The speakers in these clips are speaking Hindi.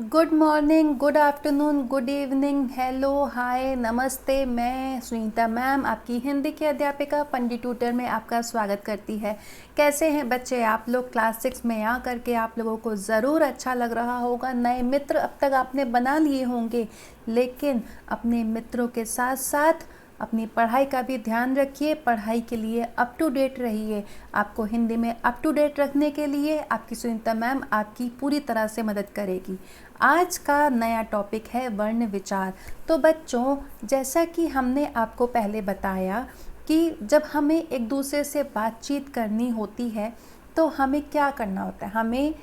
Good morning, good afternoon, good evening, hello, hi, नमस्ते। मैं सुनीता मैम, आपकी हिंदी की अध्यापिका पंडित ट्यूटर में आपका स्वागत करती है। कैसे हैं बच्चे आप लोग? क्लास 6 में आ करके आप लोगों को ज़रूर अच्छा लग रहा होगा। नए मित्र अब तक आपने बना लिए होंगे, लेकिन अपने मित्रों के साथ साथ अपनी पढ़ाई का भी ध्यान रखिए। पढ़ाई के लिए अप टू डेट रहिए। आपको हिंदी में अप टू डेट रखने के लिए आपकी सुनीता मैम आपकी पूरी तरह से मदद करेगी। आज का नया टॉपिक है वर्ण विचार। तो बच्चों, जैसा कि हमने आपको पहले बताया कि जब हमें एक दूसरे से बातचीत करनी होती है तो हमें क्या करना होता है? हमें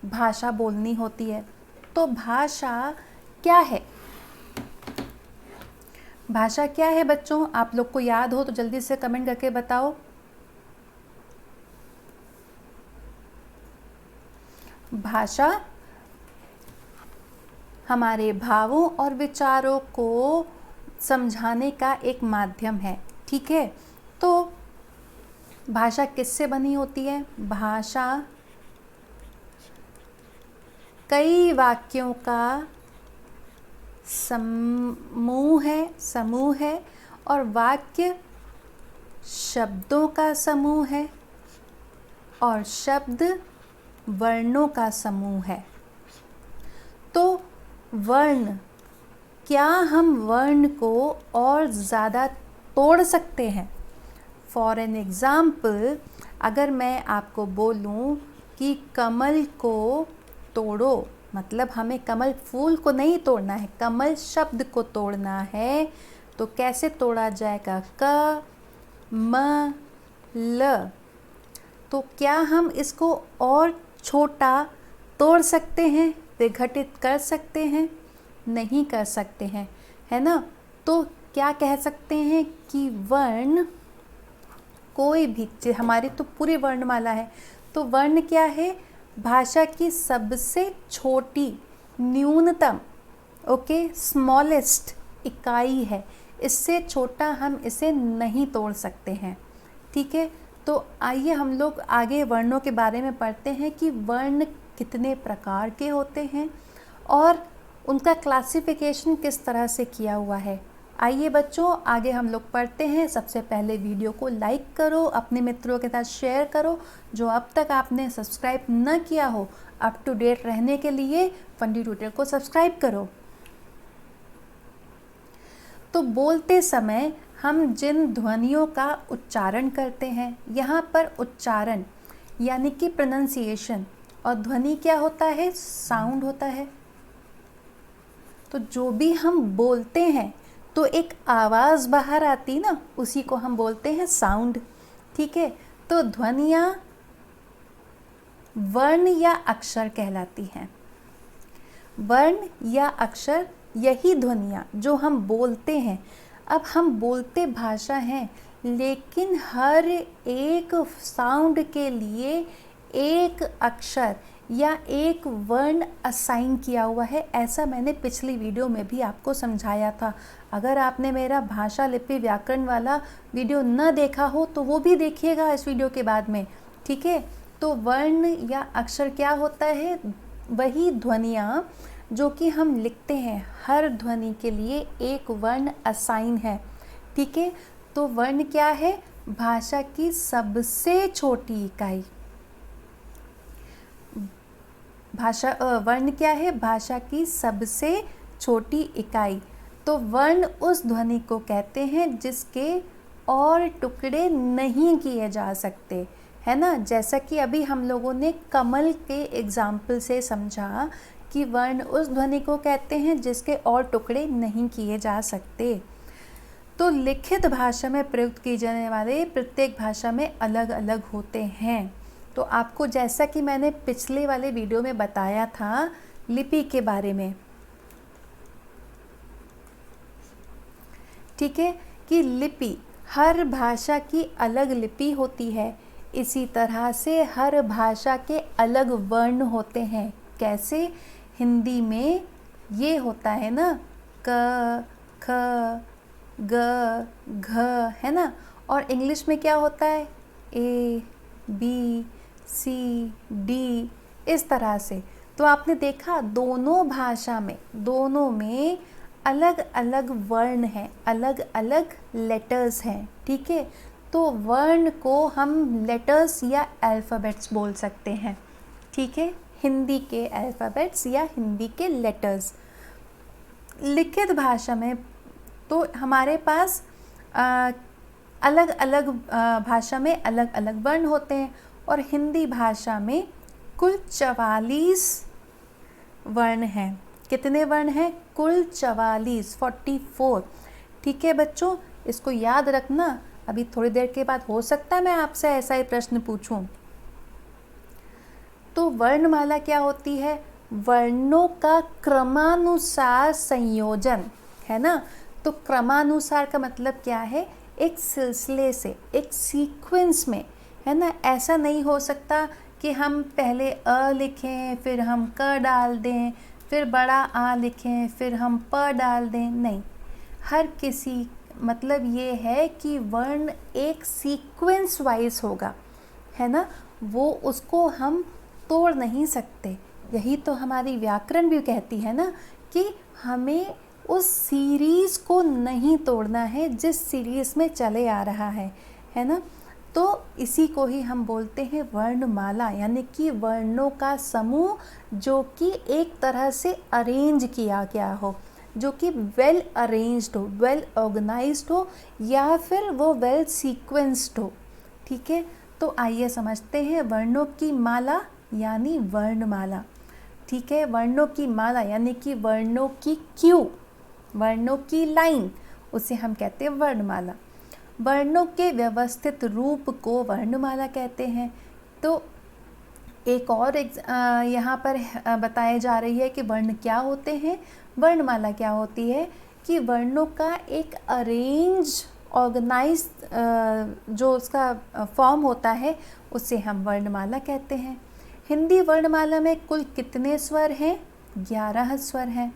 भाषा बोलनी होती है। तो भाषा क्या है? भाषा क्या है बच्चों? आप लोग को याद हो तो जल्दी से कमेंट करके बताओ। भाषा हमारे भावों और विचारों को समझाने का एक माध्यम है। ठीक है, तो भाषा किससे बनी होती है? भाषा कई वाक्यों का समूह है और वाक्य शब्दों का समूह है और शब्द वर्णों का समूह है। तो वर्ण, क्या हम वर्ण को और ज़्यादा तोड़ सकते हैं? फॉर एन एग्ज़ाम्पल, अगर मैं आपको बोलूं कि कमल को तोड़ो, मतलब हमें कमल फूल को नहीं तोड़ना है, कमल शब्द को तोड़ना है, तो कैसे तोड़ा जाएगा? क म ल। तो क्या हम इसको और छोटा तोड़ सकते हैं, विघटित कर सकते हैं? नहीं कर सकते हैं, है ना? तो क्या कह सकते हैं कि वर्ण कोई भी, हमारी तो पूरी वर्णमाला है, तो वर्ण क्या है? भाषा की सबसे छोटी, न्यूनतम, ओके, स्मॉलेस्ट इकाई है। इससे छोटा हम इसे नहीं तोड़ सकते हैं। ठीक है, तो आइए हम लोग आगे वर्णों के बारे में पढ़ते हैं कि वर्ण कितने प्रकार के होते हैं और उनका क्लासिफिकेशन किस तरह से किया हुआ है। आइए बच्चों, आगे हम लोग पढ़ते हैं। सबसे पहले वीडियो को लाइक करो, अपने मित्रों के साथ शेयर करो। जो अब तक आपने सब्सक्राइब न किया हो, अप टू डेट रहने के लिए पंडित ट्यूटर को सब्सक्राइब करो। तो बोलते समय हम जिन ध्वनियों का उच्चारण करते हैं, यहाँ पर उच्चारण यानी कि प्रोनंसिएशन, और ध्वनि क्या होता है? साउंड होता है। तो जो भी हम बोलते हैं तो एक आवाज़ बाहर आती ना, उसी को हम बोलते हैं साउंड। ठीक है, तो ध्वनियाँ वर्ण या अक्षर कहलाती हैं। वर्ण या अक्षर, यही ध्वनियाँ जो हम बोलते हैं। अब हम बोलते भाषा हैं, लेकिन हर एक साउंड के लिए एक अक्षर या एक वर्ण असाइन किया हुआ है। ऐसा मैंने पिछली वीडियो में भी आपको समझाया था। अगर आपने मेरा भाषा लिपि व्याकरण वाला वीडियो न देखा हो तो वो भी देखिएगा इस वीडियो के बाद में। ठीक है, तो वर्ण या अक्षर क्या होता है? वही ध्वनियाँ जो कि हम लिखते हैं, हर ध्वनि के लिए एक वर्ण असाइन है। ठीक है, तो वर्ण क्या है? भाषा की सबसे छोटी इकाई। वर्ण क्या है? भाषा की सबसे छोटी इकाई। तो वर्ण उस ध्वनि को कहते हैं जिसके और टुकड़े नहीं किए जा सकते, है ना? जैसा कि अभी हम लोगों ने कमल के एग्जाम्पल से समझा कि वर्ण उस ध्वनि को कहते हैं जिसके और टुकड़े नहीं किए जा सकते। तो लिखित भाषा में प्रयुक्त किए जाने वाले प्रत्येक भाषा में अलग अलग होते हैं। तो आपको, जैसा कि मैंने पिछले वाले वीडियो में बताया था लिपि के बारे में, ठीक है, कि लिपि, हर भाषा की अलग लिपि होती है। इसी तरह से हर भाषा के अलग वर्ण होते हैं। कैसे? हिंदी में ये होता है ना, क, ख, ग, घ, है ना? और इंग्लिश में क्या होता है? ए, बी, सी, डी, इस तरह से। तो आपने देखा दोनों में अलग अलग वर्ण हैं, अलग अलग लेटर्स हैं, ठीक है। तो वर्ण को हम लेटर्स या अल्फ़ाबेट्स बोल सकते हैं, ठीक है। हिंदी के अल्फ़ाबेट्स या हिंदी के लेटर्स। लिखित भाषा में तो हमारे पास अलग अलग भाषा में अलग अलग वर्ण होते हैं, और हिंदी भाषा में कुल 44 वर्ण हैं। कितने वर्ण हैं? कुल 44, ठीक है बच्चों, इसको याद रखना। अभी थोड़ी देर के बाद हो सकता है मैं आपसे ऐसा ही प्रश्न पूछूं। तो वर्णमाला क्या होती है? वर्णों का क्रमानुसार संयोजन, है ना। तो क्रमानुसार का मतलब क्या है? एक सिलसिले से, एक सीक्वेंस में, है ना। ऐसा नहीं हो सकता कि हम पहले अ लिखें फिर हम क डाल दें, फिर बड़ा आ लिखें फिर हम प डाल दें, नहीं। हर किसी मतलब ये है कि वर्ण एक सीक्वेंस वाइज होगा, है ना। वो उसको हम तोड़ नहीं सकते। यही तो हमारी व्याकरण भी कहती है ना कि हमें उस सीरीज़ को नहीं तोड़ना है जिस सीरीज़ में चले आ रहा है ना। तो इसी को ही हम बोलते हैं वर्णमाला, यानी कि वर्णों का समूह जो कि एक तरह से अरेंज किया गया हो, जो कि वेल अरेंज्ड हो, वेल ऑर्गेनाइज्ड हो, या फिर वो वेल सीक्वेंस्ड हो, ठीक है। तो आइए समझते हैं वर्णों की माला यानी वर्णमाला, ठीक है। वर्णों की माला यानी कि वर्णों की क्यू, वर्णों की लाइन, उसे हम कहते हैं वर्णमाला। वर्णों के व्यवस्थित रूप को वर्णमाला कहते हैं। तो एक और यहाँ पर बताया जा रही है कि वर्ण क्या होते हैं। वर्णमाला क्या होती है कि वर्णों का एक अरेंज ऑर्गेनाइज जो उसका फॉर्म होता है उसे हम वर्णमाला कहते हैं। हिंदी वर्णमाला में कुल कितने स्वर हैं? 11 स्वर हैं।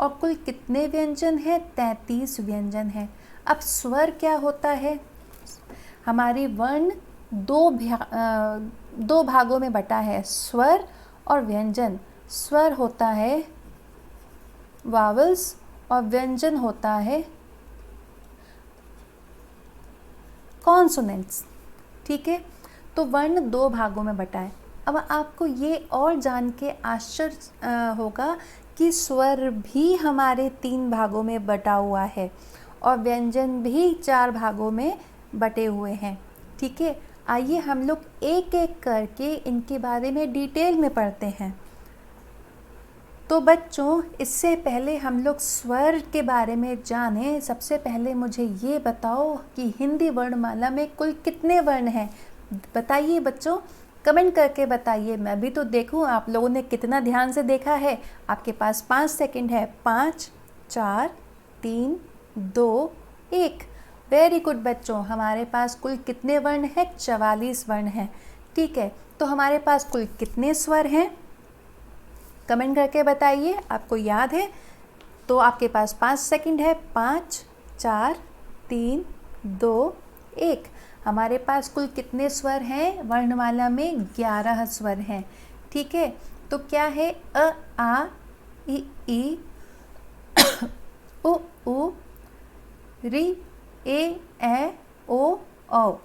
और कुल कितने व्यंजन हैं? 33 व्यंजन हैं। अब स्वर क्या होता है? हमारी वर्ण दो भागों में बटा है, स्वर और व्यंजन। स्वर होता है वावल्स और व्यंजन होता है कॉन्सोनेंट्स, ठीक है। तो वर्ण 2 भागों में बटा है। अब आपको ये और जान के आश्चर्य होगा कि स्वर भी हमारे 3 भागों में बटा हुआ है और व्यंजन भी 4 भागों में बटे हुए हैं, ठीक है। आइए हम लोग एक एक करके इनके बारे में डिटेल में पढ़ते हैं। तो बच्चों, इससे पहले हम लोग स्वर के बारे में जानें, सबसे पहले मुझे ये बताओ कि हिंदी वर्णमाला में कुल कितने वर्ण हैं? बताइए बच्चों, कमेंट करके बताइए। मैं भी तो देखूं आप लोगों ने कितना ध्यान से देखा है। आपके पास 5 सेकंड है। 5, 4, 3, 2, 1। वेरी गुड बच्चों, हमारे पास कुल कितने वर्ण हैं? 44 वर्ण हैं, ठीक है। तो हमारे पास कुल कितने स्वर हैं? कमेंट करके बताइए। आपको याद है तो आपके पास 5 सेकंड है। 5, 4, 3, 2, 1। हमारे पास कुल कितने स्वर हैं? वर्णमाला में 11 स्वर हैं, ठीक है। तो क्या है? अ, आ, ई, उ, री, ए, ओ, औ,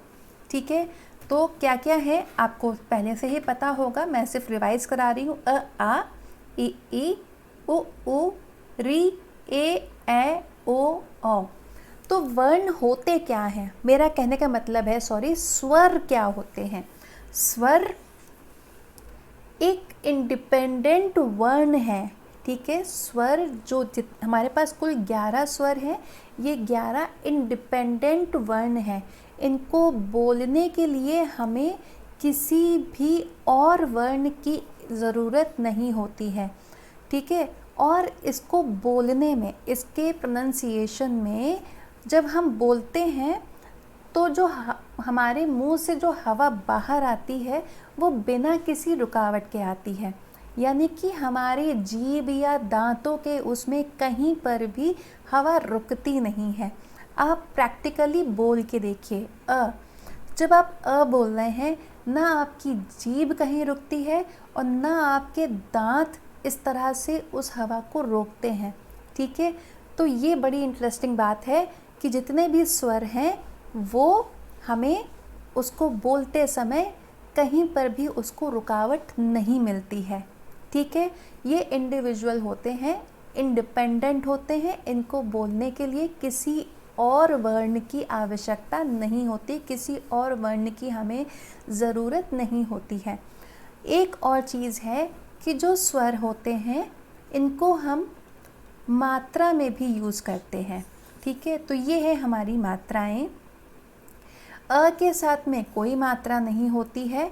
ठीक है। तो क्या क्या है आपको पहले से ही पता होगा, मैं सिर्फ रिवाइज करा रही हूँ। अ, आ, ई, उ, री, ए, ओ, औ। तो वर्ण होते क्या हैं? मेरा कहने का मतलब है, स्वर क्या होते हैं? स्वर एक इंडिपेंडेंट वर्ण है, ठीक है। स्वर जो हमारे पास कुल 11 स्वर हैं, ये 11 इंडिपेंडेंट वर्ण हैं। इनको बोलने के लिए हमें किसी भी और वर्ण की ज़रूरत नहीं होती है, ठीक है। और इसको बोलने में, इसके प्रोनंसिएशन में जब हम बोलते हैं तो जो हमारे मुंह से जो हवा बाहर आती है वो बिना किसी रुकावट के आती है, यानी कि हमारी जीभ या दांतों के उसमें कहीं पर भी हवा रुकती नहीं है। आप प्रैक्टिकली बोल के देखिए। जब आप बोल रहे हैं ना आपकी जीभ कहीं रुकती है और ना आपके दांत इस तरह से उस हवा को रोकते हैं। ठीक है, तो ये बड़ी इंटरेस्टिंग बात है कि जितने भी स्वर हैं वो हमें उसको बोलते समय कहीं पर भी उसको रुकावट नहीं मिलती है। ठीक है, ये इंडिविजुअल होते हैं, इंडिपेंडेंट होते हैं, इनको बोलने के लिए किसी और वर्ण की आवश्यकता नहीं होती, किसी और वर्ण की हमें ज़रूरत नहीं होती है। एक और चीज़ है कि जो स्वर होते हैं इनको हम मात्रा में भी यूज़ करते हैं। ठीक है, तो ये है हमारी मात्राएं। अ के साथ में कोई मात्रा नहीं होती है।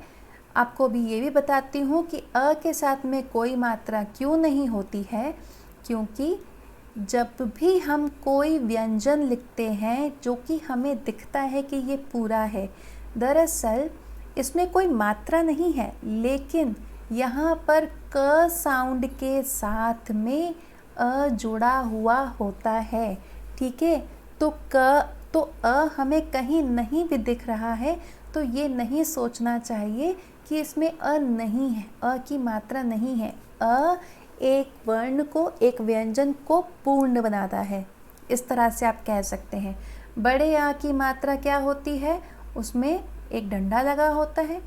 आपको भी ये भी बताती हूँ कि अ के साथ में कोई मात्रा क्यों नहीं होती है, क्योंकि जब भी हम कोई व्यंजन लिखते हैं जो कि हमें दिखता है कि ये पूरा है, दरअसल इसमें कोई मात्रा नहीं है, लेकिन यहाँ पर क साउंड के साथ में अ जुड़ा हुआ होता है। ठीक है, तो अ हमें कहीं नहीं भी दिख रहा है तो ये नहीं सोचना चाहिए कि इसमें अ नहीं है, अ की मात्रा नहीं है। अ एक वर्ण को, एक व्यंजन को पूर्ण बनाता है, इस तरह से आप कह सकते हैं। बड़े आ की मात्रा क्या होती है, उसमें एक डंडा लगा होता है।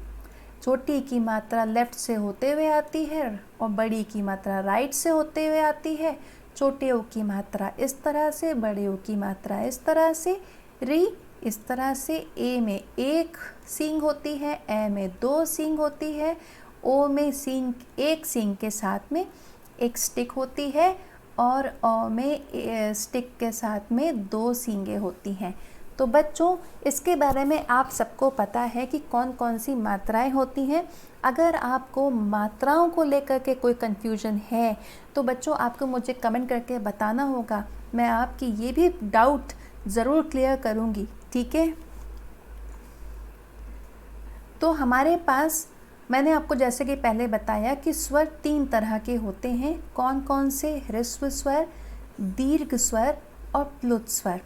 छोटी की मात्रा लेफ़्ट से होते हुए आती है और बड़ी की मात्रा राइट से होते हुए आती है। छोटे ओ की मात्रा इस तरह से, बड़े ओ की मात्रा इस तरह से, री इस तरह से, ए में एक सींग होती है, ए में दो सींग होती है, ओ में सींग, एक सींग के साथ में एक स्टिक होती है और अ में स्टिक के साथ में दो सींगें होती हैं। तो बच्चों, इसके बारे में आप सबको पता है कि कौन कौन सी मात्राएं होती हैं। अगर आपको मात्राओं को लेकर के कोई कन्फ्यूजन है तो बच्चों आपको मुझे कमेंट करके बताना होगा, मैं आपकी ये भी डाउट ज़रूर क्लियर करूँगी। ठीक है, तो हमारे पास, मैंने आपको जैसे कि पहले बताया कि स्वर 3 तरह के होते हैं। कौन कौन से? ह्रस्व स्वर, दीर्घ स्वर और प्लुत स्वर।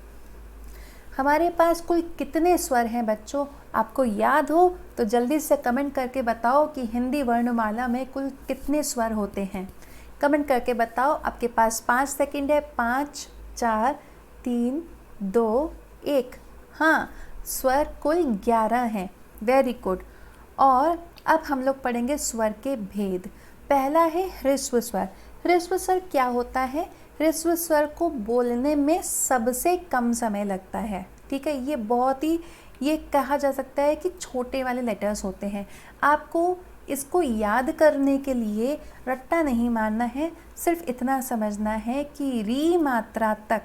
हमारे पास कुल कितने स्वर हैं बच्चों? आपको याद हो तो जल्दी से कमेंट करके बताओ कि हिंदी वर्णमाला में कुल कितने स्वर होते हैं। कमेंट करके बताओ। आपके पास 5 सेकंड है। 5, 4, 3, 2, 1। हाँ, स्वर कुल 11 हैं। Very good. और अब हम लोग पढ़ेंगे स्वर के भेद। पहला है ह्रस्व स्वर। ह्रस्व स्वर क्या होता है? ह्रस्व स्वर को बोलने में सबसे कम समय लगता है। ठीक है, ये बहुत ही, ये कहा जा सकता है कि छोटे वाले लेटर्स होते हैं। आपको इसको याद करने के लिए रट्टा नहीं मारना है, सिर्फ इतना समझना है कि री मात्रा तक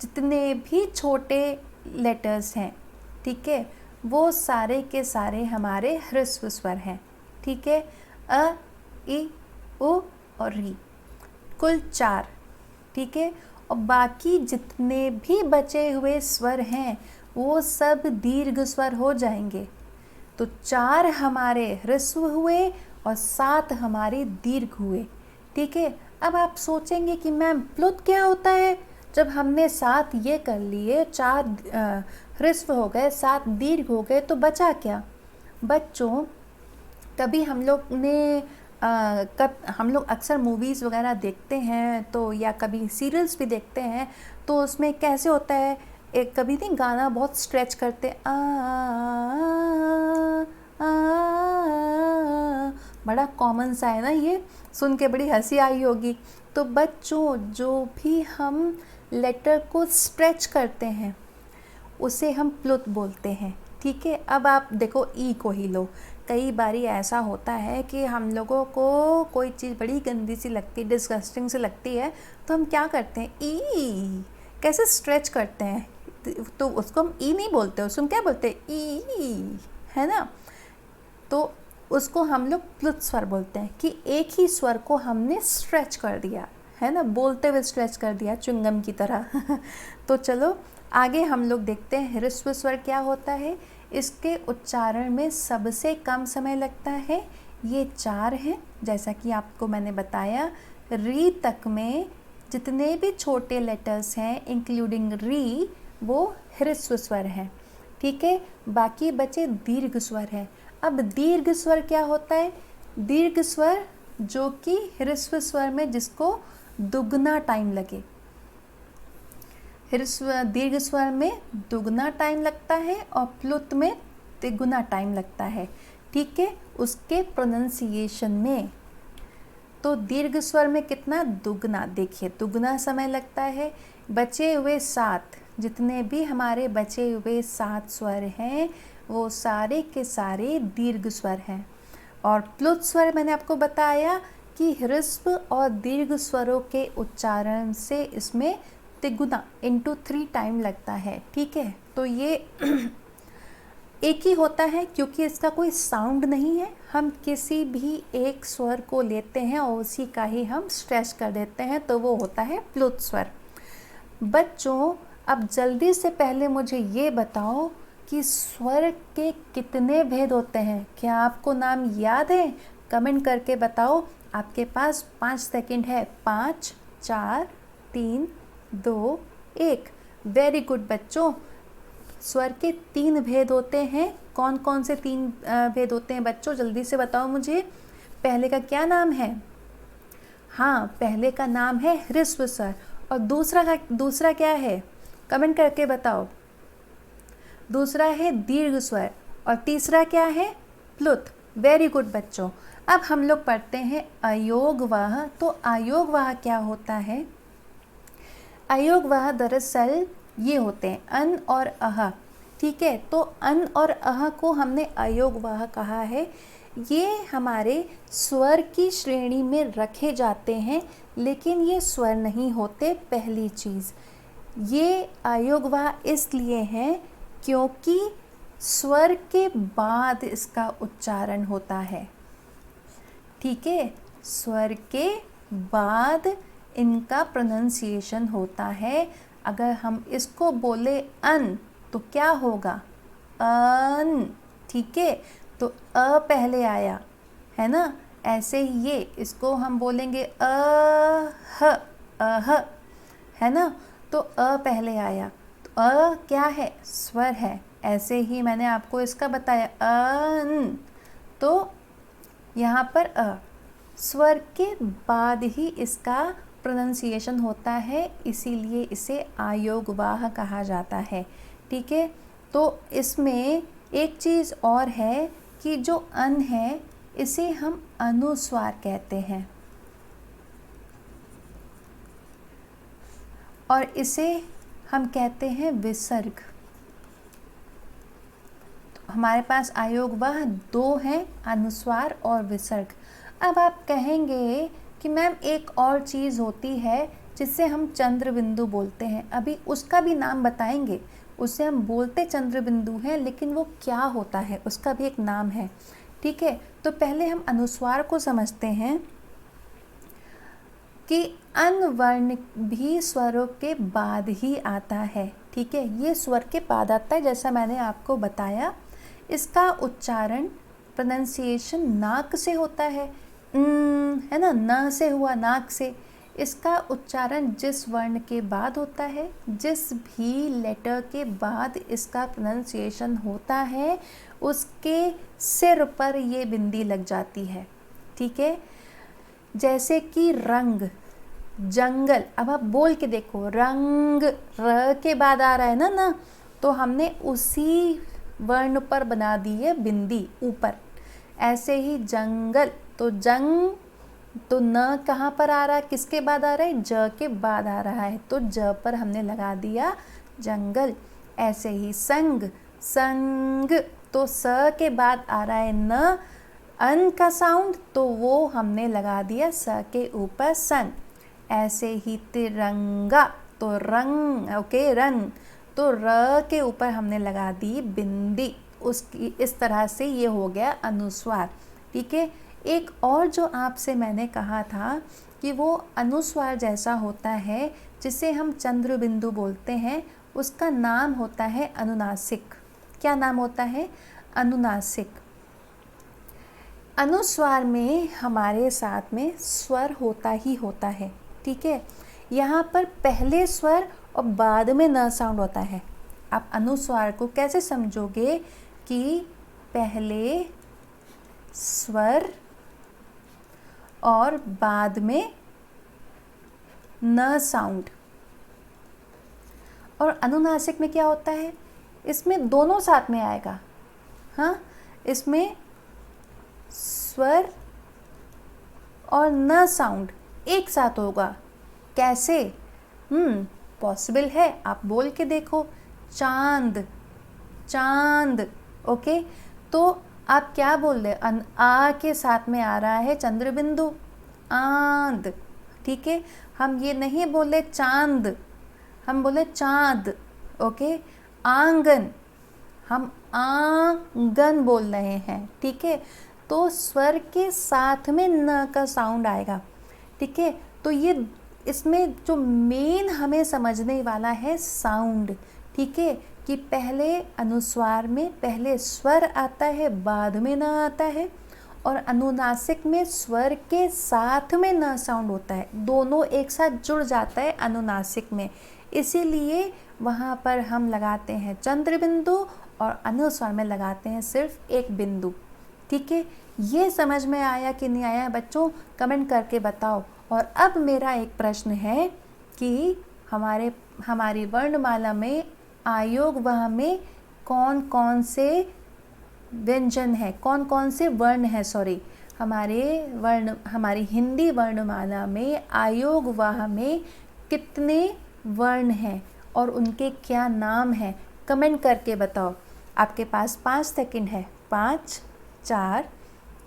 जितने भी छोटे लेटर्स हैं, ठीक है, वो सारे के सारे हमारे ह्रस्व स्वर हैं। ठीक है, अ, इ, उ और री, कुल 4। ठीक है, और बाकी जितने भी बचे हुए स्वर हैं वो सब दीर्घ स्वर हो जाएंगे। तो 4 हमारे ह्रस्व हुए और 7 हमारे दीर्घ हुए। ठीक है, अब आप सोचेंगे कि मैम प्लुत क्या होता है? जब हमने 7 ये कर लिए, 4 ह्रस्व हो गए, 7 दीर्घ हो गए, तो बचा क्या? बच्चों, कभी हम लोग ने हम लोग अक्सर मूवीज़ वगैरह देखते हैं तो, या कभी सीरियल्स भी देखते हैं तो उसमें कैसे होता है, एक कभी नहीं गाना बहुत स्ट्रेच करते, बड़ा कॉमन सा है ना, ये सुन के बड़ी हंसी आई होगी। तो बच्चों, जो भी हम लेटर को स्ट्रेच करते हैं उसे हम प्लुत बोलते हैं। ठीक है, अब आप देखो ई को ही लो। कई बारी ऐसा होता है कि हम लोगों को कोई चीज़ बड़ी गंदी सी लगती है, डिस्गस्टिंग सी लगती है, तो हम क्या करते हैं, ई कैसे स्ट्रेच करते हैं, तो उसको हम ई नहीं बोलते, उसको हम क्या बोलते हैं, ई, है ना। तो उसको हम लोग प्लुत स्वर बोलते हैं कि एक ही स्वर को हमने स्ट्रेच कर दिया, है ना, बोलते हुए स्ट्रेच कर दिया च्युइंगम की तरह। तो चलो आगे हम लोग देखते हैं ह्रस्व स्वर क्या होता है। इसके उच्चारण में सबसे कम समय लगता है। ये 4 हैं, जैसा कि आपको मैंने बताया। री तक में जितने भी छोटे लेटर्स हैं इंक्लूडिंग री, वो ह्रस्व स्वर हैं। ठीक है। बाकी बचे दीर्घ स्वर है। अब दीर्घ स्वर क्या होता है? दीर्घ स्वर जो कि ह्रस्व स्वर में जिसको दुगना टाइम लगे, दीर्घ स्वर में दुगना टाइम लगता है और प्लुत में तिगुना टाइम लगता है, ठीक है, उसके प्रोनंसिएशन में। तो दीर्घ स्वर में कितना? दुगना। देखिए दुगना समय लगता है। बचे हुए 7, जितने भी हमारे बचे हुए 7 स्वर हैं वो सारे के सारे दीर्घ स्वर हैं। और प्लुत स्वर मैंने आपको बताया कि ह्रस्व और दीर्घ स्वरों के उच्चारण से इसमें तिगुना इंटू 3 टाइम लगता है, ठीक है। तो ये एक ही होता है क्योंकि इसका कोई साउंड नहीं है। हम किसी भी एक स्वर को लेते हैं और उसी का ही हम स्ट्रेच कर देते हैं, तो वो होता है प्लुत स्वर। बच्चों अब जल्दी से पहले मुझे ये बताओ कि स्वर के कितने भेद होते हैं? क्या आपको नाम याद है? कमेंट करके बताओ। आपके पास 5 सेकंड है। 5, 4, 3, 2, 1। वेरी गुड बच्चों। स्वर के 3 भेद होते हैं। कौन कौन से 3 भेद होते हैं बच्चों? जल्दी से बताओ मुझे। पहले का क्या नाम है? हाँ, पहले का नाम है ह्रस्व स्वर। और दूसरा क्या है? कमेंट करके बताओ। दूसरा है दीर्घ स्वर और तीसरा क्या है? प्लुत। वेरी गुड बच्चों। अब हम लोग पढ़ते हैं अयोगवाह। तो अयोगवाह क्या होता है? अयोगवाह दरअसल ये होते हैं अन और अह, ठीक है। तो अन और अह को हमने अयोगवाह कहा है। ये हमारे स्वर की श्रेणी में रखे जाते हैं, लेकिन ये स्वर नहीं होते। पहली चीज़, ये अयोगवाह इसलिए हैं क्योंकि स्वर के बाद इसका उच्चारण होता है, ठीक है। स्वर के बाद इनका प्रोनंसिएशन होता है। अगर हम इसको बोले अन तो क्या होगा? अन, ठीक है। तो अ पहले आया है ना। ऐसे ही ये इसको हम बोलेंगे अह, अह, है ना। तो अ पहले आया, तो अ क्या है? स्वर है। ऐसे ही मैंने आपको इसका बताया अन, तो यहाँ पर अ स्वर के बाद ही इसका प्रोनंसिएशन होता है, इसीलिए इसे अयोगवाह कहा जाता है, ठीक है। तो इसमें एक चीज़ और है कि जो अन है इसे हम अनुस्वार कहते हैं और इसे हम कहते हैं विसर्ग। तो हमारे पास अयोगवाह 2 हैं, अनुस्वार और विसर्ग। अब आप कहेंगे कि मैम एक और चीज़ होती है जिससे हम चंद्र बिंदु बोलते हैं, अभी उसका भी नाम बताएंगे। उसे हम बोलते चंद्र बिंदु हैं, लेकिन वो क्या होता है उसका भी एक नाम है, ठीक है। तो पहले हम अनुस्वार को समझते हैं कि अन वर्ण भी स्वरों के बाद ही आता है, ठीक है। ये स्वर के बाद आता है, जैसा मैंने आपको बताया। इसका उच्चारण प्रोनंसिएशन नाक से होता है ना, न से हुआ, नाक से। इसका उच्चारण जिस वर्ण के बाद होता है, जिस भी लेटर के बाद इसका प्रोनंसिएशन होता है, उसके सिर पर ये बिंदी लग जाती है, ठीक है। जैसे कि रंग, जंगल। अब आप बोल के देखो, रंग र के बाद आ रहा है ना, तो हमने उसी वर्ण पर बना दी है बिंदी ऊपर। ऐसे ही जंगल, तो जंग, तो न कहाँ पर आ रहा है, किसके बाद आ रहा है? ज के बाद आ रहा है, तो ज पर हमने लगा दिया जंगल। ऐसे ही संग, संग, तो स के बाद आ रहा है न, अन का साउंड, तो वो हमने लगा दिया स के ऊपर सन। ऐसे ही तिरंगा, तो रंग, ओके, रंग, तो र के ऊपर हमने लगा दी बिंदी। उसकी इस तरह से ये हो गया अनुस्वार, ठीक है। एक और जो आपसे मैंने कहा था कि वो अनुस्वार जैसा होता है जिसे हम चंद्र बिंदु बोलते हैं, उसका नाम होता है अनुनासिक। क्या नाम होता है? अनुनासिक। अनुस्वार में हमारे साथ में स्वर होता ही होता है, ठीक है। यहाँ पर पहले स्वर और बाद में न साउंड होता है, आप अनुस्वार को कैसे समझोगे कि पहले स्वर और बाद में न साउंड। और अनुनासिक में क्या होता है, इसमें दोनों साथ में आएगा। हाँ, इसमें स्वर और न साउंड एक साथ होगा। कैसे? पॉसिबल है, आप बोल के देखो। चांद, चांद। ओके, तो आप क्या बोल रहे? आ के साथ में आ रहा है चंद्र बिंदु, आंद। ठीक है, हम ये नहीं बोले चांद, हम बोले चांद। ओके, आंगन, हम आंगन बोल रहे हैं। ठीक है, तो स्वर के साथ में न का साउंड आएगा। ठीक है, तो ये इसमें जो मेन हमें समझने वाला है साउंड। ठीक है, कि पहले अनुस्वार में पहले स्वर आता है, बाद में न आता है। और अनुनासिक में स्वर के साथ में न साउंड होता है, दोनों एक साथ जुड़ जाता है अनुनासिक में। इसीलिए वहाँ पर हम लगाते हैं चंद्र बिंदु और अनुस्वार में लगाते हैं सिर्फ एक बिंदु। ठीक है, ये समझ में आया कि नहीं आया बच्चों? कमेंट करके बताओ। और अब मेरा एक प्रश्न है कि हमारी वर्णमाला में आयोगवाह में कौन कौन से व्यंजन है, कौन कौन से वर्ण है, हमारी हिंदी वर्णमाला में आयोगवाह में कितने वर्ण हैं और उनके क्या नाम हैं? कमेंट करके बताओ। आपके पास 5 सेकंड है। 5, 4,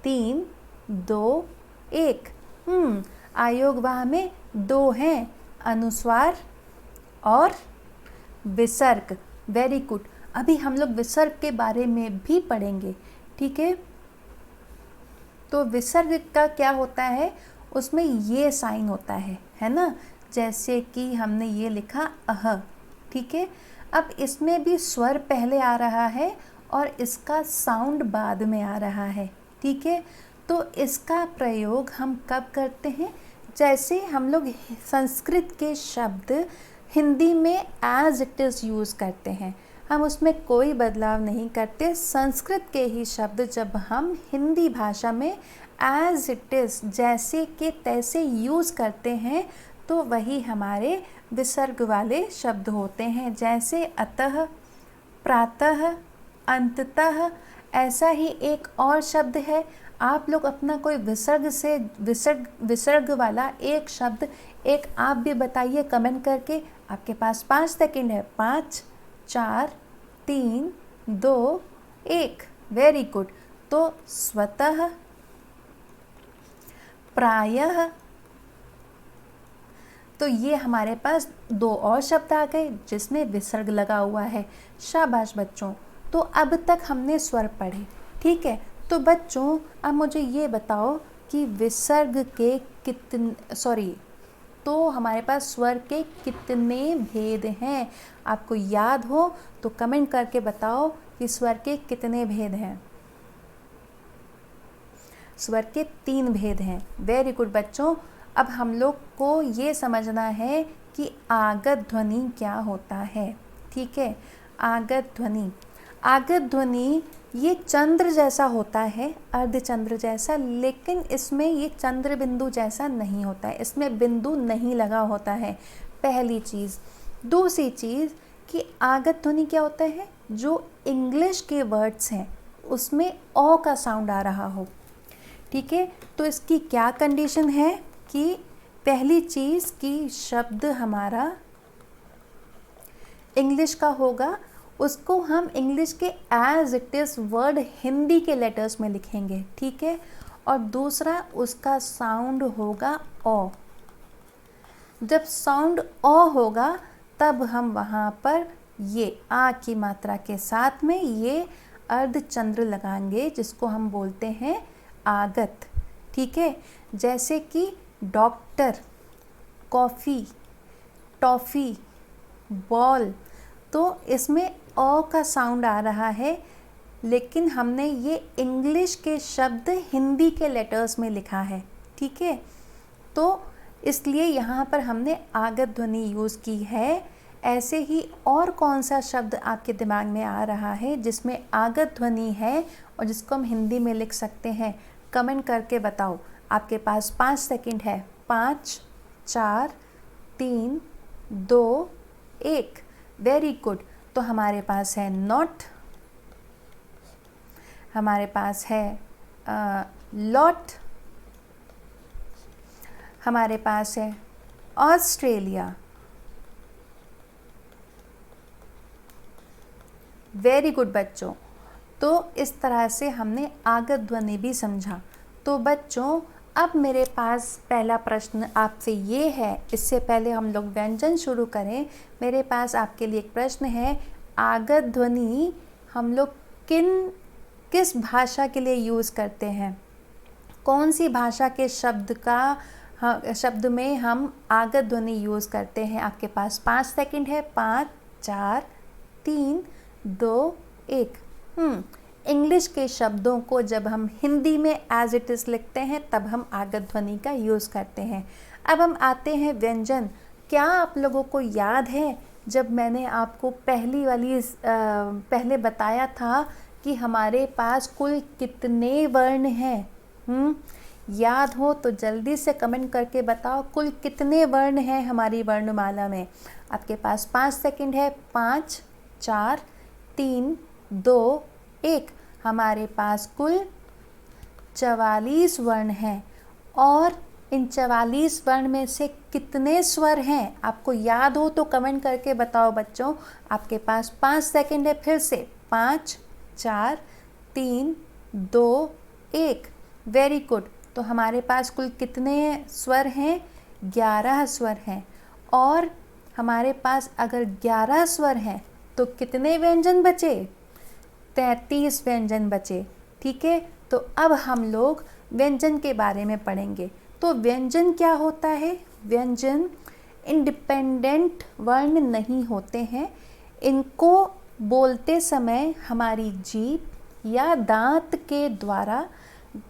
3, 2, 1। आयोगवाह में 2 हैं, अनुस्वार और विसर्ग। Very good. अभी हम लोग विसर्ग के बारे में भी पढ़ेंगे। ठीक है, तो विसर्ग का क्या होता है, उसमें ये साइन होता है ना? जैसे कि हमने ये लिखा अह। ठीक है, अब इसमें भी स्वर पहले आ रहा है और इसका साउंड बाद में आ रहा है। ठीक है, तो इसका प्रयोग हम कब करते हैं? जैसे हम लोग संस्कृत के शब्द हिंदी में एज इट इज़ यूज़ करते हैं, हम उसमें कोई बदलाव नहीं करते। संस्कृत के ही शब्द जब हम हिंदी भाषा में एज इट इज़, जैसे के तैसे यूज़ करते हैं, तो वही हमारे विसर्ग वाले शब्द होते हैं। जैसे अतः, प्रातः, अंततः। ऐसा ही एक और शब्द है, आप लोग अपना कोई विसर्ग वाला एक शब्द एक आप भी बताइए कमेंट करके। आपके पास 5 सेकंड है। 5, 4, 3, 2, 1। Very good. तो स्वतः, प्रायः। तो ये हमारे पास 2 और शब्द आ गए जिसमें विसर्ग लगा हुआ है। शाबाश बच्चों। तो अब तक हमने स्वर पढ़े। ठीक है, तो बच्चों अब मुझे ये बताओ कि विसर्ग के तो हमारे पास स्वर के कितने भेद हैं? आपको याद हो तो कमेंट करके बताओ कि स्वर के कितने भेद हैं। स्वर के 3 भेद हैं। वेरी गुड बच्चों। अब हम लोग को ये समझना है कि आगत ध्वनि क्या होता है। ठीक है, आगत ध्वनि। आगत ध्वनि ये चंद्र जैसा होता है, अर्धचंद्र जैसा, लेकिन इसमें ये चंद्र बिंदु जैसा नहीं होता है, इसमें बिंदु नहीं लगा होता है। पहली चीज़। दूसरी चीज़ कि आगत ध्वनि क्या होता है, जो इंग्लिश के वर्ड्स हैं उसमें ओ का साउंड आ रहा हो। ठीक है, तो इसकी क्या कंडीशन है कि पहली चीज़ कि शब्द हमारा इंग्लिश का होगा, उसको हम इंग्लिश के as it is word Hindi के लेटर्स में लिखेंगे। ठीक है, और दूसरा उसका साउंड होगा ओ। जब साउंड ओ होगा तब हम वहाँ पर ये आ की मात्रा के साथ में ये अर्धचंद्र लगाएंगे जिसको हम बोलते हैं आगत। ठीक है, जैसे कि डॉक्टर, कॉफ़ी, टॉफ़ी, बॉल। तो इसमें ओ का साउंड आ रहा है, लेकिन हमने ये इंग्लिश के शब्द हिंदी के लेटर्स में लिखा है। ठीक है, तो इसलिए यहाँ पर हमने आगत ध्वनि यूज़ की है ऐसे ही और कौन सा शब्द आपके दिमाग में आ रहा है जिसमें आगत ध्वनि है और जिसको हम हिंदी में लिख सकते हैं? कमेंट करके बताओ। आपके पास 5 सेकंड है। 5, 4, 3, 2, 1। Very good. तो हमारे पास है नॉट, हमारे पास है लॉट, हमारे पास है ऑस्ट्रेलिया। वेरी गुड बच्चों। तो इस तरह से हमने आगत ध्वनि भी समझा। तो बच्चों अब मेरे पास पहला प्रश्न आपसे ये है, इससे पहले हम लोग व्यंजन शुरू करें, मेरे पास आपके लिए एक प्रश्न है। आगत ध्वनि हम लोग किस भाषा के लिए यूज़ करते हैं? कौन सी भाषा के शब्द में हम आगत ध्वनि यूज़ करते हैं? आपके पास 5 सेकंड है। 5, 4, 3, 2, 1। इंग्लिश के शब्दों को जब हम हिंदी में एज इट इज़ लिखते हैं तब हम आगत ध्वनि का यूज़ करते हैं। अब हम आते हैं व्यंजन। क्या आप लोगों को याद है जब मैंने आपको पहले बताया था कि हमारे पास कुल कितने वर्ण हैं? याद हो तो जल्दी से कमेंट करके बताओ, कुल कितने वर्ण हैं हमारी वर्णमाला में? आपके पास 5 सेकंड है। 5, 4, 3, 2, 1। हमारे पास कुल 44 वर्ण हैं और इन 44 वर्ण में से कितने स्वर हैं? आपको याद हो तो कमेंट करके बताओ बच्चों। आपके पास 5 सेकंड है। फिर से 5, 4, 3, 2, 1। Very good. तो हमारे पास कुल कितने स्वर हैं? 11 स्वर हैं। और हमारे पास अगर 11 स्वर हैं तो कितने व्यंजन बचे? 33 व्यंजन बचे। ठीक है। तो अब हम लोग व्यंजन के बारे में पढ़ेंगे। तो व्यंजन क्या होता है? व्यंजन इंडिपेंडेंट वर्ण नहीं होते हैं। इनको बोलते समय हमारी जीभ या दांत के द्वारा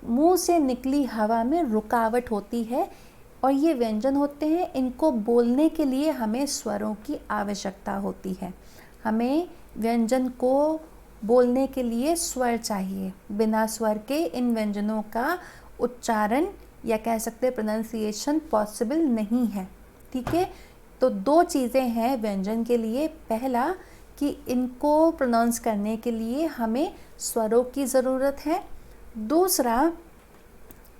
मुंह से निकली हवा में रुकावट होती है और ये व्यंजन होते हैं। इनको बोलने के लिए हमें स्वरों की आवश्यकता होती है। हमें व्यंजन को बोलने के लिए स्वर चाहिए। बिना स्वर के इन व्यंजनों का उच्चारण या कह सकते हैं प्रोनाउंसिएशन पॉसिबल नहीं है। ठीक है। तो 2 चीज़ें हैं व्यंजन के लिए। पहला कि इनको प्रोनाउंस करने के लिए हमें स्वरों की ज़रूरत है। दूसरा,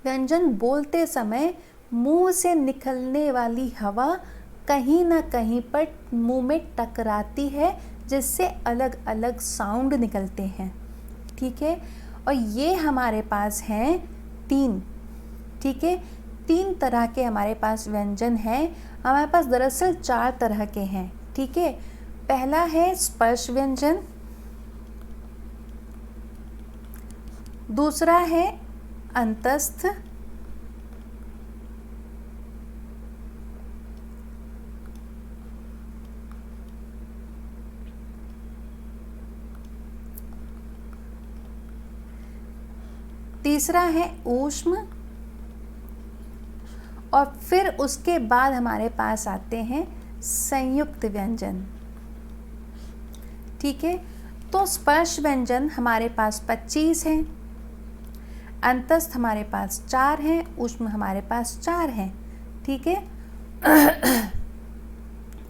व्यंजन बोलते समय मुंह से निकलने वाली हवा कहीं ना कहीं पर मुंह में टकराती है जिससे अलग अलग साउंड निकलते हैं। ठीक है। और ये हमारे पास हैं 3। ठीक है। 3 तरह के हमारे पास व्यंजन हैं। हमारे पास दरअसल 4 तरह के हैं। ठीक है। पहला है स्पर्श व्यंजन, दूसरा है अंतस्थ, तीसरा है ऊष्म और फिर उसके बाद हमारे पास आते हैं संयुक्त व्यंजन। ठीक है। तो स्पर्श व्यंजन हमारे पास 25 हैं, अंतस्थ हमारे पास 4 हैं, ऊष्म हमारे पास 4 हैं। ठीक है।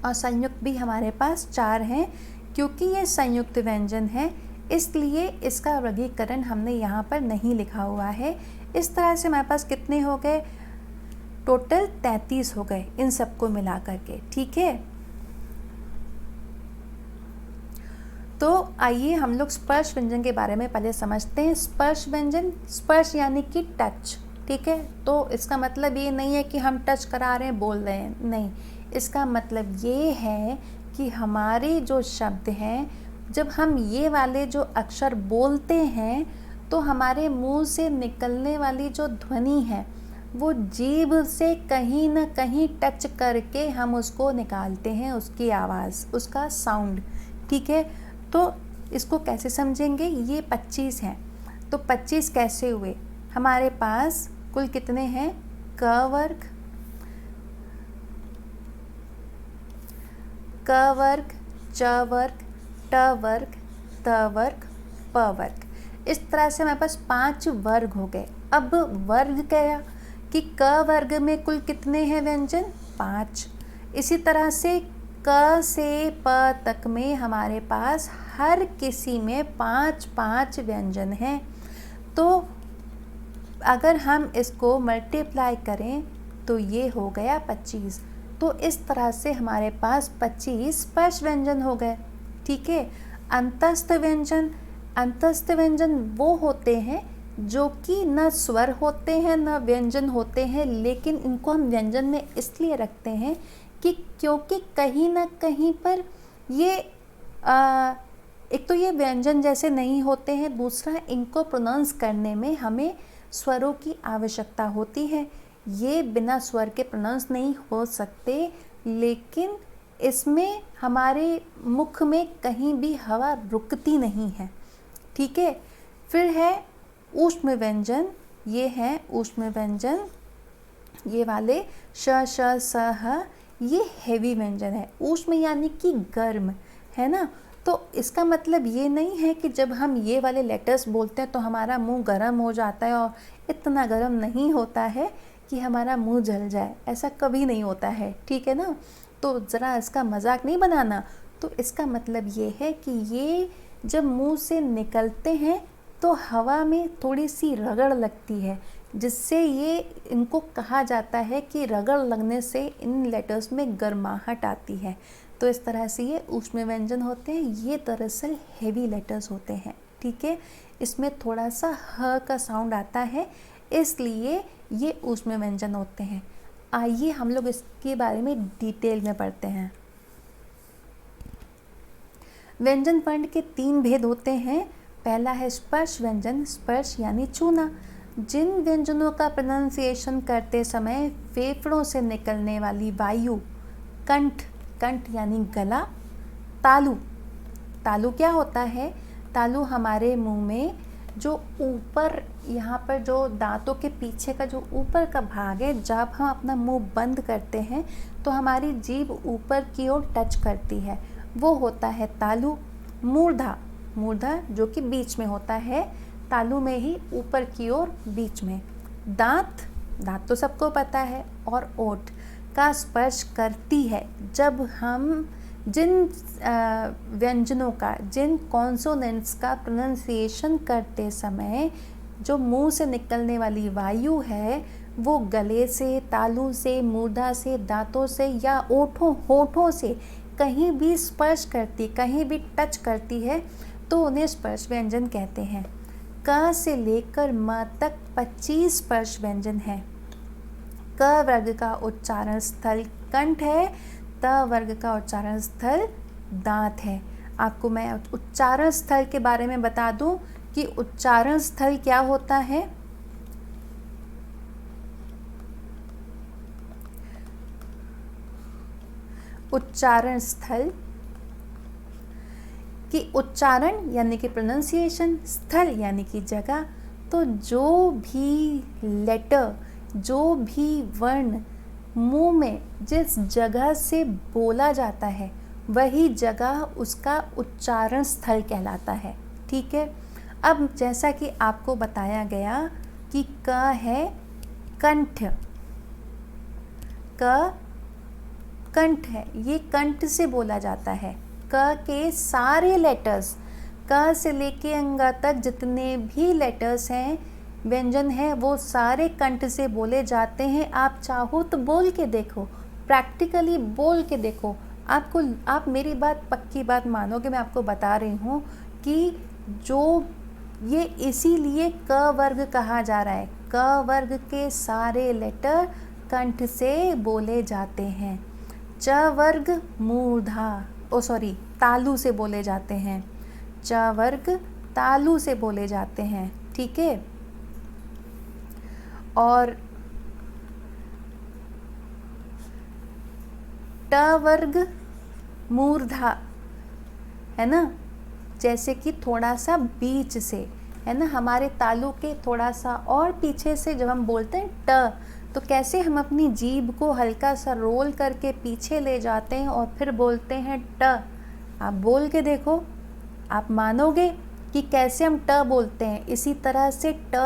और संयुक्त भी हमारे पास 4 हैं। क्योंकि ये संयुक्त व्यंजन है इसलिए इसका वर्गीकरण हमने यहाँ पर नहीं लिखा हुआ है। इस तरह से हमारे पास कितने हो गए? टोटल 33 हो गए इन सबको मिला करके। ठीक है। तो आइए हम लोग स्पर्श व्यंजन के बारे में पहले समझते हैं। स्पर्श व्यंजन, स्पर्श यानी कि टच। ठीक है। तो इसका मतलब ये नहीं है कि हम टच करा रहे हैं, बोल रहे हैं, नहीं। इसका मतलब ये है कि हमारे जो शब्द हैं, जब हम ये वाले जो अक्षर बोलते हैं तो हमारे मुंह से निकलने वाली जो ध्वनि है वो जीभ से कहीं ना कहीं टच करके हम उसको निकालते हैं, उसकी आवाज़, उसका साउंड। ठीक है। तो इसको कैसे समझेंगे? ये 25 हैं। तो 25 कैसे हुए? हमारे पास कुल कितने हैं? क वर्ग, क वर्ग, च वर्ग, ट वर्ग, त वर्ग, प वर्ग। इस तरह से हमारे पास 5 वर्ग हो गए। अब वर्ग क्या कि क वर्ग में कुल कितने हैं व्यंजन? 5। इसी तरह से क से प तक में हमारे पास हर किसी में 5-5 व्यंजन हैं। तो अगर हम इसको मल्टीप्लाई करें तो ये हो गया 25। तो इस तरह से हमारे पास 25 स्पर्श व्यंजन हो गए। ठीक है। अंतस्थ व्यंजन, अंतस्थ व्यंजन वो होते हैं जो कि न स्वर होते हैं न व्यंजन होते हैं, लेकिन इनको हम व्यंजन में इसलिए रखते हैं कि क्योंकि कहीं ना कहीं पर ये एक तो ये व्यंजन जैसे नहीं होते हैं, दूसरा इनको प्रोनाउंस करने में हमें स्वरों की आवश्यकता होती है। ये बिना स्वर के प्रोनाउंस नहीं हो सकते, लेकिन इसमें हमारे मुख में कहीं भी हवा रुकती नहीं है। ठीक है। फिर है ऊष्म व्यंजन। ये हैं ऊष्म व्यंजन, ये वाले श, श, स, ह, ये हेवी व्यंजन है। ऊष्म यानी कि गर्म, है ना। तो इसका मतलब ये नहीं है कि जब हम ये वाले लेटर्स बोलते हैं तो हमारा मुंह गर्म हो जाता है, और इतना गर्म नहीं होता है कि हमारा मुंह जल जाए, ऐसा कभी नहीं होता है। ठीक है ना। तो ज़रा इसका मजाक नहीं बनाना। तो इसका मतलब ये है कि ये जब मुंह से निकलते हैं तो हवा में थोड़ी सी रगड़ लगती है, जिससे ये इनको कहा जाता है कि रगड़ लगने से इन लेटर्स में गर्माहट आती है। तो इस तरह से ये ऊष्म व्यंजन होते हैं। ये दरअसल हेवी लेटर्स होते हैं। ठीक है। इसमें थोड़ा सा ह का साउंड आता है, इसलिए ये ऊष्म व्यंजन होते हैं। आइए हम लोग इसके बारे में डिटेल में पढ़ते हैं। व्यंजन वर्ण के 3 भेद होते हैं। पहला है स्पर्श व्यंजन। स्पर्श यानी छूना। जिन व्यंजनों का प्रोनाउंसिएशन करते समय फेफड़ों से निकलने वाली वायु कंठ, कंठ यानी गला, तालु, तालु क्या होता है? तालु हमारे मुंह में जो ऊपर, यहाँ पर जो दांतों के पीछे का जो ऊपर का भाग है, जब हम अपना मुंह बंद करते हैं तो हमारी जीभ ऊपर की ओर टच करती है, वो होता है तालु। मूर्धा, मूर्धा जो कि बीच में होता है, तालु में ही ऊपर की ओर बीच में। दांत, दांत तो सबको पता है, और ओठ का स्पर्श करती है जब हम जिन व्यंजनों का, जिन कॉन्सोनेंट्स का प्रोनाउंसिएशन करते समय जो मुंह से निकलने वाली वायु है वो गले से, तालु से, मूर्धा से, दांतों से या ओठों, होठों से कहीं भी स्पर्श करती, कहीं भी टच करती है, तो उन्हें स्पर्श व्यंजन कहते हैं। क से लेकर म तक 25 स्पर्श व्यंजन हैं। क वर्ग का उच्चारण स्थल कंठ है, त वर्ग का उच्चारण स्थल दांत है। आपको मैं उच्चारण स्थल के बारे में बता दूं कि उच्चारण स्थल क्या होता है। उच्चारण स्थल कि उच्चारण यानी कि प्रोनाउंसिएशन, स्थल यानी कि जगह। तो जो भी लेटर, जो भी वर्ण मुंह में जिस जगह से बोला जाता है वही जगह उसका उच्चारण स्थल कहलाता है। ठीक है। अब जैसा कि आपको बताया गया कि क है कंठ, क कंठ है, ये कंठ से बोला जाता है। क के सारे लेटर्स, क से लेके अंगा तक जितने भी लेटर्स हैं, व्यंजन हैं, वो सारे कंठ से बोले जाते हैं। आप चाहो तो बोल के देखो, प्रैक्टिकली बोल के देखो, आपको, आप मेरी बात, पक्की बात मानोगे। मैं आपको बता रही हूँ कि जो ये इसीलिए क वर्ग कहा जा रहा है। क वर्ग के सारे लेटर कंठ से बोले जाते हैं। च वर्ग मूर्धा, तालु से बोले जाते हैं। च वर्ग तालु से बोले जाते हैं। ठीक है। और ट वर्ग मूर्धा, है ना, जैसे कि थोड़ा सा बीच से, है ना, हमारे तालु के थोड़ा सा और पीछे से जब हम बोलते हैं ट, तो कैसे हम अपनी जीभ को हल्का सा रोल करके पीछे ले जाते हैं और फिर बोलते हैं ट। आप बोल के देखो, आप मानोगे कि कैसे हम ट बोलते हैं। इसी तरह से ट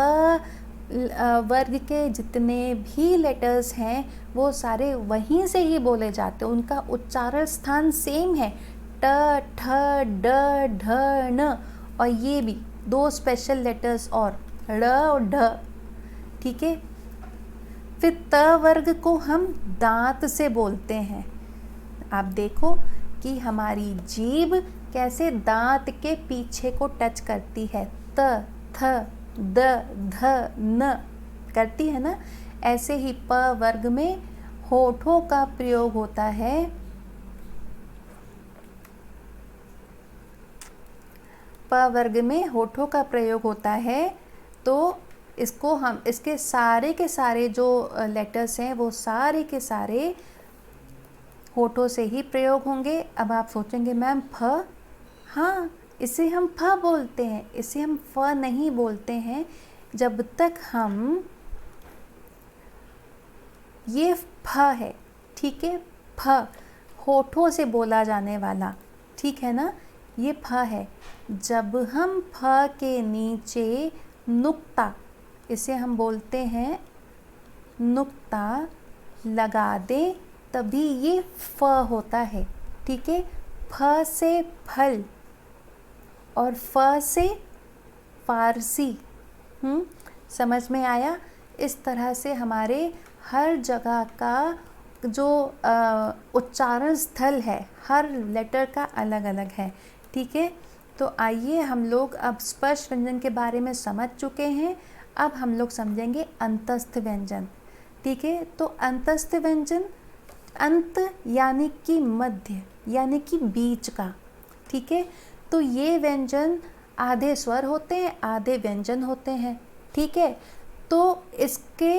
वर्ग के जितने भी लेटर्स हैं वो सारे वहीं से ही बोले जाते हैं, उनका उच्चारण स्थान सेम है, ट, ठ, ड, ढ, न। और ये भी 2 स्पेशल लेटर्स और ड़ और ढ, ठीक है। फिर त वर्ग को हम दांत से बोलते हैं। आप देखो कि हमारी जीभ कैसे दांत के पीछे को टच करती है, त, थ, द, ध, न करती है ना। ऐसे ही प वर्ग में होठों का प्रयोग होता है। प वर्ग में होठों का प्रयोग होता है, तो इसको हम इसके सारे के सारे जो लेटर्स हैं वो सारे के सारे होठों से ही प्रयोग होंगे। अब आप सोचेंगे मैम फ, हाँ इसे हम फ बोलते हैं, इसे हम फ नहीं बोलते हैं जब तक हम, ये फ है, ठीक है, फ होठों से बोला जाने वाला, ठीक है ना, ये फ है। जब हम फ के नीचे नुक्ता, इसे हम बोलते हैं नुक्ता लगा दें तभी ये फ होता है, ठीक है। फ से फल और फ से फारसी, समझ में आया। इस तरह से हमारे हर जगह का जो उच्चारण स्थल है हर लेटर का अलग अलग है, ठीक है। तो आइए हम लोग अब स्पर्श व्यंजन के बारे में समझ चुके हैं, अब हम लोग समझेंगे अंतस्थ व्यंजन, ठीक है। तो अंतस्थ व्यंजन, अंत यानी कि मध्य यानी कि बीच का, ठीक है। तो ये व्यंजन आधे स्वर होते हैं आधे व्यंजन होते हैं, ठीक है। तो इसके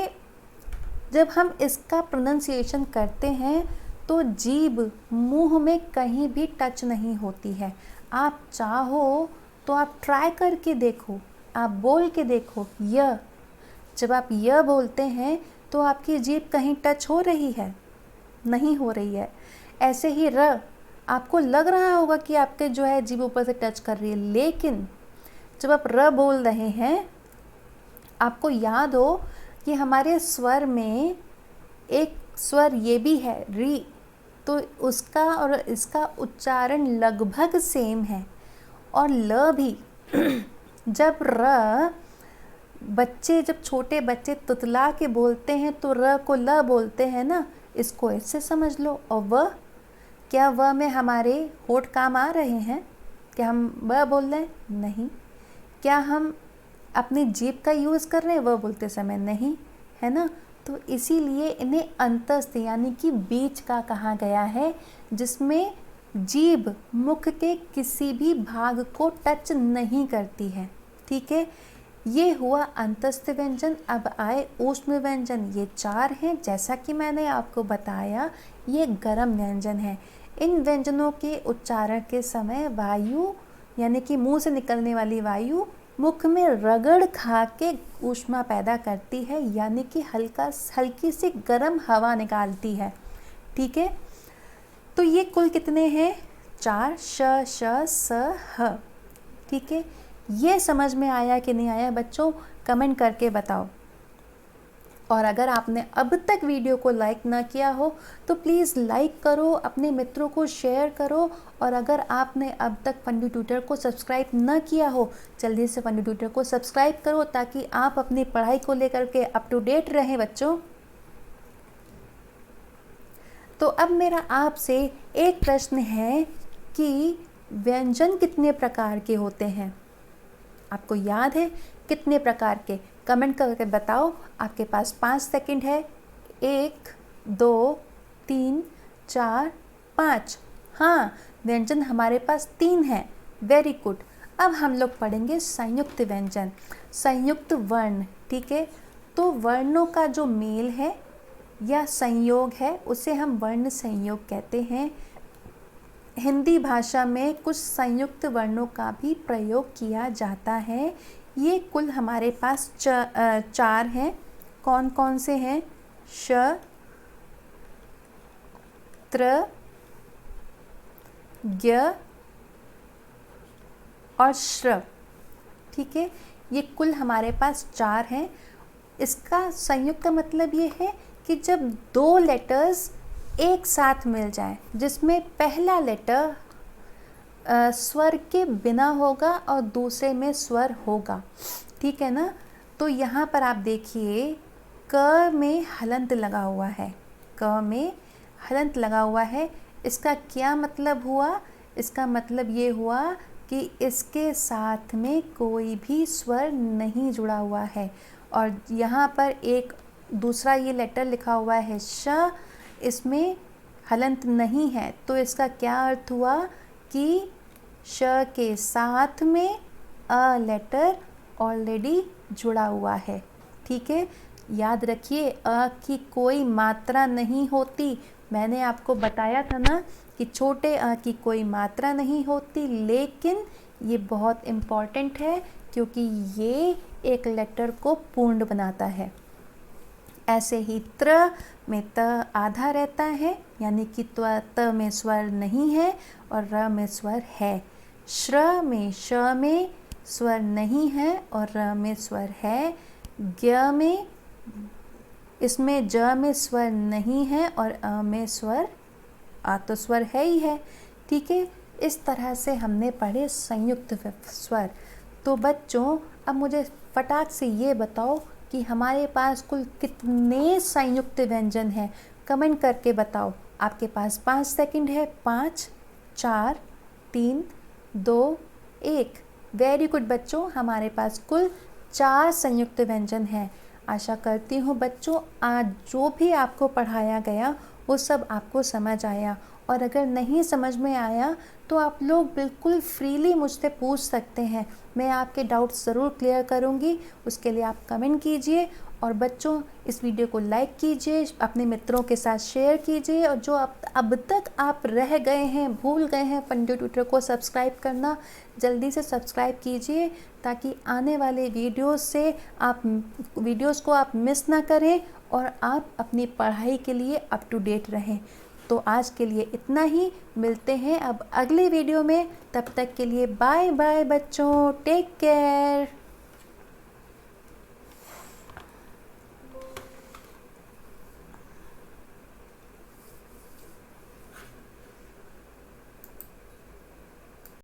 जब हम इसका प्रोनंसिएशन करते हैं तो जीभ मुंह में कहीं भी टच नहीं होती है। आप चाहो तो आप ट्राई करके देखो, आप बोल के देखो य। जब आप य बोलते हैं तो आपकी जीभ कहीं टच हो रही है? नहीं हो रही है। ऐसे ही र, आपको लग रहा होगा कि आपके जो है जीभ ऊपर से टच कर रही है, लेकिन जब आप र बोल रहे हैं, आपको याद हो कि हमारे स्वर में एक स्वर ये भी है री, तो उसका और इसका उच्चारण लगभग सेम है। और ल भी जब र, बच्चे जब छोटे बच्चे तुतला के बोलते हैं तो र को ल बोलते हैं ना, इसको ऐसे समझ लो। और व, क्या व में हमारे होठ काम आ रहे हैं? क्या हम व बोल रहे हैं? नहीं। क्या हम अपनी जीभ का यूज़ कर रहे हैं व बोलते समय? नहीं, है ना। तो इसीलिए इन्हें अंतस्थ यानी कि बीच का कहा गया है, जिसमें जीभ मुख के किसी भी भाग को टच नहीं करती है, ठीक है। ये हुआ अंतस्थ व्यंजन। अब आए ऊष्म व्यंजन। ये 4 हैं, जैसा कि मैंने आपको बताया ये गर्म व्यंजन है। इन व्यंजनों के उच्चारण के समय वायु यानी कि मुंह से निकलने वाली वायु मुख में रगड़ खा के ऊष्मा पैदा करती है, यानी कि हल्की सी गर्म हवा निकालती है, ठीक है। तो ये कुल कितने हैं? 4, श, श, स, ह, ठीक है। ये समझ में आया कि नहीं आया बच्चों? कमेंट करके बताओ। और अगर आपने अब तक वीडियो को लाइक ना किया हो तो प्लीज़ लाइक करो, अपने मित्रों को शेयर करो। और अगर आपने अब तक फंडी ट्यूटर को सब्सक्राइब न किया हो, जल्दी से फंडी ट्यूटर को सब्सक्राइब करो ताकि आप अपनी पढ़ाई को लेकर के अप टू डेट रहें बच्चों। तो अब मेरा आपसे एक प्रश्न है कि व्यंजन कितने प्रकार के होते हैं? आपको याद है कितने प्रकार के? कमेंट करके बताओ। आपके पास 5 सेकंड है। 1, 2, 3, 4, 5। हाँ, व्यंजन हमारे पास 3 हैं। Very good. अब हम लोग पढ़ेंगे संयुक्त व्यंजन, संयुक्त वर्ण, ठीक है। तो वर्णों का जो मेल है या संयोग है उसे हम वर्ण संयोग कहते हैं। हिंदी भाषा में कुछ संयुक्त वर्णों का भी प्रयोग किया जाता है। ये कुल हमारे पास 4 हैं। कौन कौन से हैं? श, त्र, ज्ञ और श्र। ठीक है, ये कुल हमारे पास 4 हैं। इसका संयुक्त का मतलब ये है कि जब 2 लेटर्स एक साथ मिल जाए, जिसमें पहला लेटर स्वर के बिना होगा और दूसरे में स्वर होगा। ठीक है ना। तो यहाँ पर आप देखिए क में हलंत लगा हुआ है, क में हलंत लगा हुआ है। इसका क्या मतलब हुआ? इसका मतलब ये हुआ कि इसके साथ में कोई भी स्वर नहीं जुड़ा हुआ है। और यहाँ पर एक दूसरा ये लेटर लिखा हुआ है श, इसमें हलंत नहीं है। तो इसका क्या अर्थ हुआ कि श के साथ में अ लेटर ऑलरेडी जुड़ा हुआ है। ठीक है, याद रखिए अ की कोई मात्रा नहीं होती। मैंने आपको बताया था ना कि छोटे अ की कोई मात्रा नहीं होती, लेकिन ये बहुत इम्पॉर्टेंट है क्योंकि ये एक लेटर को पूर्ण बनाता है। ऐसे ही त्र में त आधा रहता है, यानी कि त में स्वर नहीं है और र में स्वर है। श्र में श में स्वर नहीं है और र में स्वर है। ज्ञ में इसमें ज में स्वर नहीं है और अ में स्वर, आ तो स्वर है ही है। ठीक है, इस तरह से हमने पढ़े संयुक्त स्वर। तो बच्चों अब मुझे फटाक से ये बताओ कि हमारे पास कुल कितने संयुक्त व्यंजन हैं? कमेंट करके बताओ। आपके पास 5 सेकंड है। 5, 4, 3, 2, 1। वेरी गुड बच्चों, हमारे पास कुल 4 संयुक्त व्यंजन हैं। आशा करती हूँ बच्चों आज जो भी आपको पढ़ाया गया वो सब आपको समझ आया। और अगर नहीं समझ में आया तो आप लोग बिल्कुल फ्रीली मुझसे पूछ सकते हैं। मैं आपके डाउट्स ज़रूर क्लियर करूँगी। उसके लिए आप कमेंट कीजिए। और बच्चों इस वीडियो को लाइक कीजिए, अपने मित्रों के साथ शेयर कीजिए। और जो अब तक आप रह गए हैं, भूल गए हैं फंडू ट्यूटर को सब्सक्राइब करना, जल्दी से सब्सक्राइब कीजिए ताकि आने वाले वीडियोस को आप मिस ना करें और आप अपनी पढ़ाई के लिए अप टू डेट रहें। तो आज के लिए इतना ही, मिलते हैं अब अगले वीडियो में। तब तक के लिए बाय बाय बच्चों, टेक केयर।